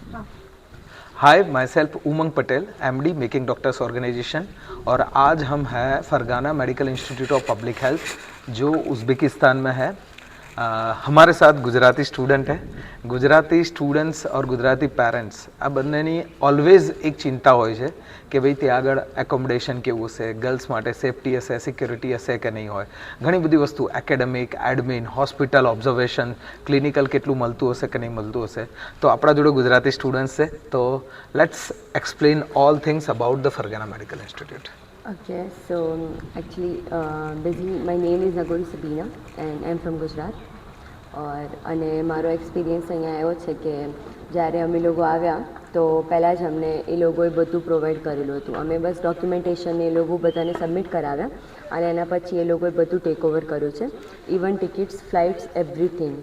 हाय, myself Umang Patel, MD making doctors organisation. और आज हम हैं Fergana medical institute of public health जो उज़्बेकिस्तान में है। हमारे साथ गुजराती स्टूडेंट है। गुजराती स्टूडेंट्स और गुजराती पेरेंट्स आ બંનેની ઓલવેઝ એક ચિંતા હોય છે કે ભાઈ ત્યાં આગળ એકોમોડેશન કેવું હશે, ગર્લ્સ માટે સેફટી હશે, સિક્યોરિટી હશે કે નહીં હોય, ઘણી બધી વસ્તુ academic, admin, hospital observation, clinical કેટલું મળતું હશે કે નહીં મળતું હશે। તો આપણા જોડે ગુજરાતી સ્ટુડન્ટ્સ છે, તો let's explain all things about the ફરગાના medical institute. Okay, so actually, basically my name is Nagori Sabina and I'm from Gujarat. અને મારો એક્સપિરિયન્સ અહીંયા એવો છે કે જ્યારે અમે લોકો આવ્યા તો પહેલાં જ અમને એ લોકોએ બધું પ્રોવાઈડ કરેલું હતું। અમે બસ ડોક્યુમેન્ટેશન એ લોકો બધાને સબમિટ કરાવ્યા અને એના પછી એ લોકોએ બધું ટેક ઓવર કર્યું છે। Even tickets, flights, everything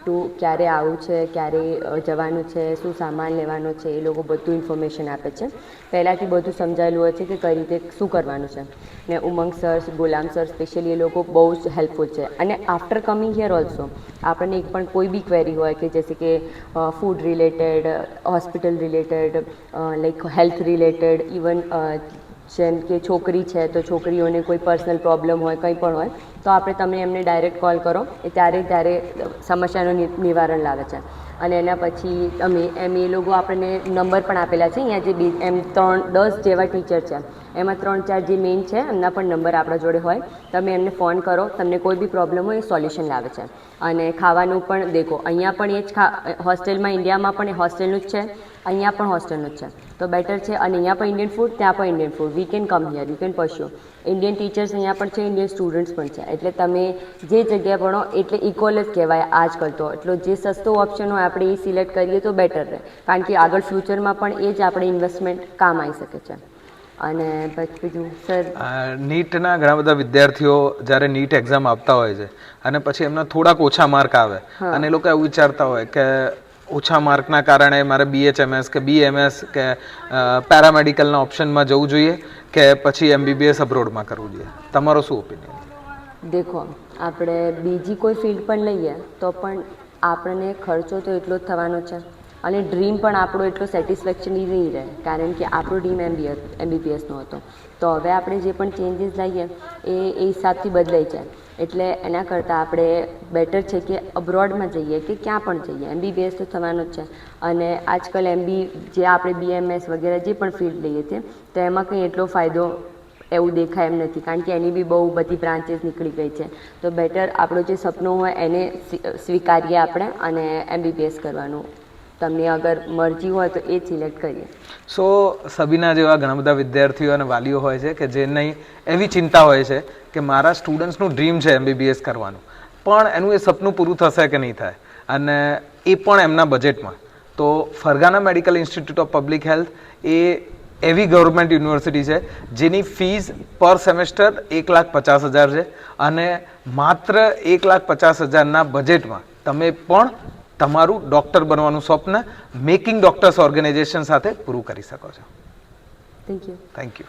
to ક્યારે આવવું છે, ક્યારે જવાનું છે, શું સામાન લેવાનો છે, એ લોકો બધું ઇન્ફોર્મેશન આપે છે। પહેલાંથી બધું સમજાયેલું હોય છે કે કઈ રીતે શું કરવાનું છે ને ઉમંગ સર, ગુલામ સર સ્પેશિયલી એ લોકો બહુ જ હેલ્પફુલ છે। અને આફ્ટર કમિંગ હિયર ઓલ્સો આપણને એક પણ કોઈ બી ક્વેરી હોય કે જેસે કે food related, hospital related, like health related, even જેમ કે છોકરી છે તો છોકરીઓને કોઈ પર્સનલ પ્રોબ્લેમ હોય, કંઈ પણ હોય તો તમે એમને ડાયરેક્ટ કોલ કરો એ ત્યારે સમસ્યાનું નિવારણ લાવે છે। અને એના પછી એ લોકો આપણને નંબર પણ આપેલા છે અહીંયા જે એમ 10 જેવા ટીચર છે એમાં 3-4 જે મેઇન છે એમના પણ નંબર આપણા જોડે હોય, તમે એમને ફોન કરો, તમને કોઈ બી પ્રોબ્લેમ હોય એ સોલ્યુશન લાવે છે। અને ખાવાનું પણ દેખો અહીંયા પણ એ જ હોસ્ટેલમાં, ઇન્ડિયામાં પણ એ હોસ્ટેલનું જ છે, અહીંયા પણ હોસ્ટેલનું જ છે, તો બેટર છે। અને અહીંયા પણ ઇન્ડિયન ફૂડ, ત્યાં પણ Indian food, we can come here, you can pursue. Indian teachers અહીંયા પણ છે, ઇન્ડિયન સ્ટુડન્ટ્સ પણ છે, એટલે તમે જે જગ્યાએ ભણો એટલે ઇક્વલ જ કહેવાય આજકાલ તો। એટલો જે સસ્તો ઓપ્શન હોય આપણે એ સિલેક્ટ કરીએ તો બેટર રહે, કારણ કે આગળ ફ્યુચરમાં પણ એ જ આપણે ઇન્વેસ્ટમેન્ટ કામ આવી શકે છે। અને પછી બીજું સર, નીટના ઘણા બધા વિદ્યાર્થીઓ જ્યારે નીટ એક્ઝામ આપતા હોય છે અને પછી એમના થોડાક ઓછા માર્ક આવે અને એ લોકો એવું વિચારતા હોય કે ઓછા માર્કના કારણે મારે BHMS કે BMS કે પેરામેડિકલના ઓપ્શનમાં જવું જોઈએ કે પછી MBBS અબ્રોડમાં કરવું જોઈએ, તમારો શું ઓપિનિયન? દેખો, આપણે બીજી કોઈ ફિલ્ડ પણ લઈએ તો પણ આપણને ખર્ચો તો એટલો જ થવાનો છે અને ડ્રીમ પણ આપણો એટલો સેટિસ્ફેક્શનલી નહીં રહે, કારણ કે આપણો ડ્રીમ MBBSનો હતો। તો હવે આપણે જે પણ ચેન્જીસ લાવીએ એ હિસાબથી બદલાઈ જાય, એટલે એના કરતાં આપણે બેટર છે કે અબ્રોડમાં જઈએ કે ક્યાં પણ જઈએ, MBBS તો થવાનું જ છે। અને આજકાલ જે આપણે BMS વગેરે જે પણ ફિલ્ડ લઈએ છીએ તો એમાં કંઈ એટલો ફાયદો એવું દેખાય એમ નથી, કારણ કે એની બી બહુ બધી બ્રાન્ચીસ નીકળી ગઈ છે। તો બેટર આપણો જે સપનું હોય એને સ્વીકારીએ આપણે અને MBBS કરવાનું, તમને અગર મરજી હોય તો એ જ સિલેક્ટ કરીએ। સબીના જેવા ઘણા બધા વિદ્યાર્થીઓ અને વાલીઓ હોય છે કે જેની એવી ચિંતા હોય છે કે મારા સ્ટુડન્ટ્સનું ડ્રીમ છે MBBS કરવાનું, પણ એનું એ સપનું પૂરું થશે કે નહીં થાય, અને એ પણ એમના બજેટમાં। તો Fergana medical institute of public health એ એવી ગવર્મેન્ટ યુનિવર્સિટી છે જેની ફીસ પર સેમેસ્ટર 1,50,000 છે અને માત્ર 1,50,000ના બજેટમાં તમે પણ તમારું ડૉક્ટર બનવાનું સ્વપ્ન મેકિંગ ડૉક્ટર્સ ઓર્ગેનાઇઝેશન સાથે પૂરું કરી શકો છો। Thank you. Thank you.